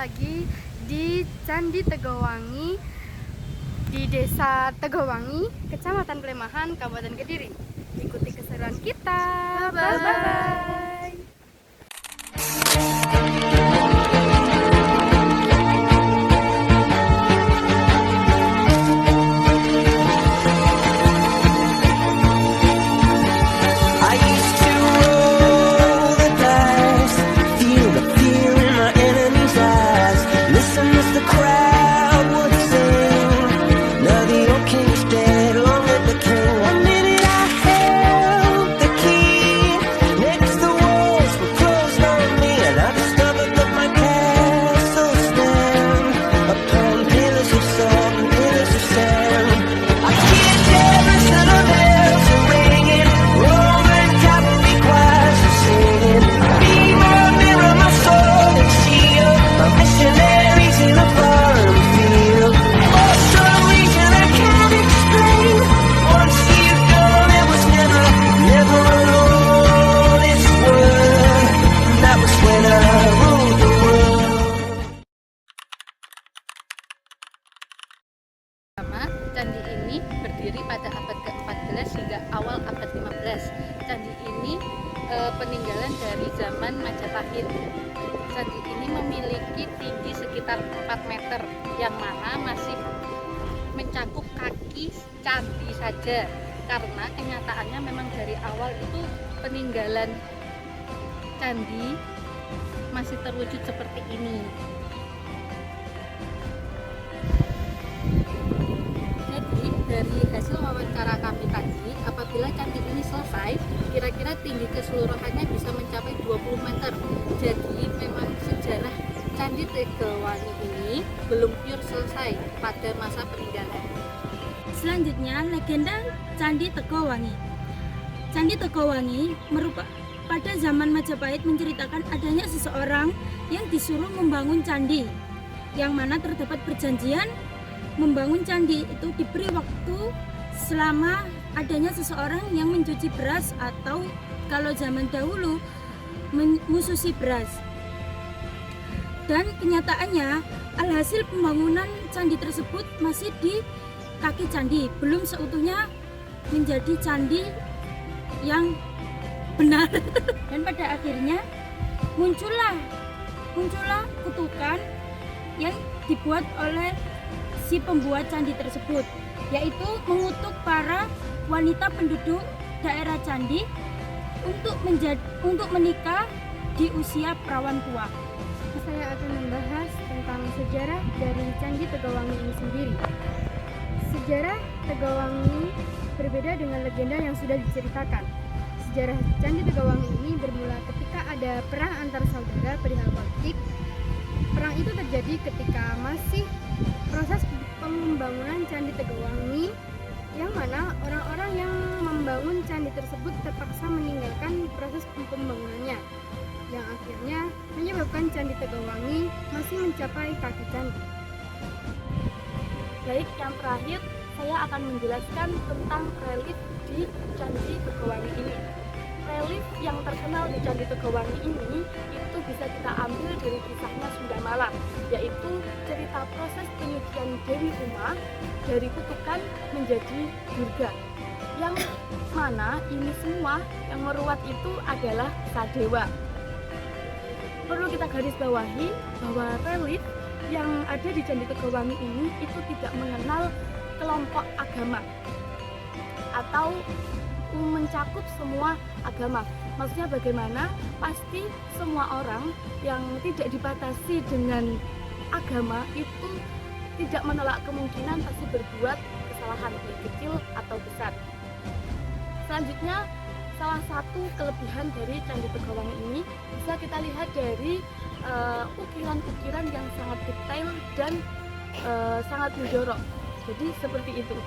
lagi di Candi Tegowangi, di Desa Tegowangi, Kecamatan Klemahan, Kabupaten Kediri. Ikuti keseruan kita. Bye-bye. Candi ini berdiri pada abad ke-14 hingga awal abad 15. Candi ini peninggalan dari zaman Majapahit. Candi ini memiliki tinggi sekitar 4 meter, yang mana masih mencakup kaki candi saja, karena kenyataannya memang dari awal itu peninggalan candi masih terwujud seperti ini. Dari hasil wawancara kami tadi, apabila candi ini selesai, kira-kira tinggi keseluruhannya bisa mencapai 20 meter. Jadi memang sejarah Candi Tegowangi ini belum pure selesai pada masa peninggalan. Selanjutnya, legenda Candi Tegowangi. Candi Tegowangi pada zaman Majapahit menceritakan adanya seseorang yang disuruh membangun candi, yang mana terdapat perjanjian membangun candi itu diberi waktu selama adanya seseorang yang mencuci beras, atau kalau zaman dahulu mususi beras. Dan kenyataannya alhasil pembangunan candi tersebut masih di kaki candi, belum seutuhnya menjadi candi yang benar. Dan pada akhirnya muncullah kutukan yang dibuat oleh si pembuat candi tersebut, yaitu mengutuk para wanita penduduk daerah candi untuk menikah di usia perawan tua. Saya akan membahas tentang sejarah dari Candi Tegowangi ini sendiri. Sejarah Tegowangi berbeda dengan legenda yang sudah diceritakan. Sejarah Candi Tegowangi ini bermula ketika ada perang antar saudara perihal politik. Perang itu terjadi ketika masih proses pembangunan Candi Tegowangi, yang mana orang-orang yang membangun candi tersebut terpaksa meninggalkan proses pembangunannya, yang akhirnya menyebabkan Candi Tegowangi masih mencapai kaki candi. Baik, yang terakhir saya akan menjelaskan tentang relief di Candi Tegowangi ini. Relief yang terkenal di Candi Tegowangi ini itu bisa kita ambil dari kisahnya Sunda Malang, yaitu cerita proses penyucian Dewi Uma dari kutukan menjadi Durga, yang mana ini semua yang meruat itu adalah Sadewa. Perlu kita garis bawahi bahwa relief yang ada di Candi Tegowangi ini itu tidak mengenal kelompok agama atau mencakup semua agama. Maksudnya bagaimana? Pasti semua orang yang tidak dibatasi dengan agama itu tidak menolak kemungkinan pasti berbuat kesalahan, baik kecil atau besar. Selanjutnya, salah satu kelebihan dari Candi Tegowangi ini bisa kita lihat dari ukiran-ukiran yang sangat detail dan sangat menjorok. Jadi seperti itu.